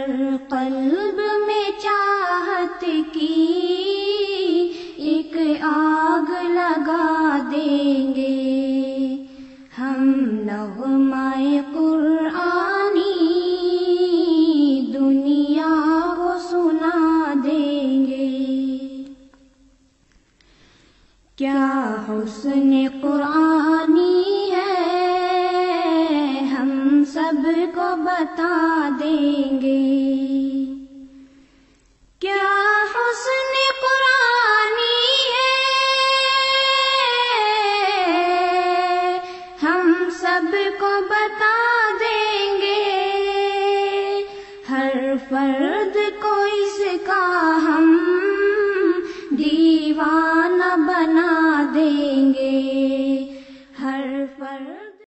ہر قلب میں چاہت کی ایک آگ لگا دیں گے، ہم نغمۂ قرآنی دنیا کو سنا دیں گے۔ کیا حسن قرآنی ہے ہم سب کو بتا دیں گے، کیا حسن قرآنی ہے ہم سب کو بتا دیں گے، ہر فرد کو اس کا ہم دیوانہ بنا دیں گے۔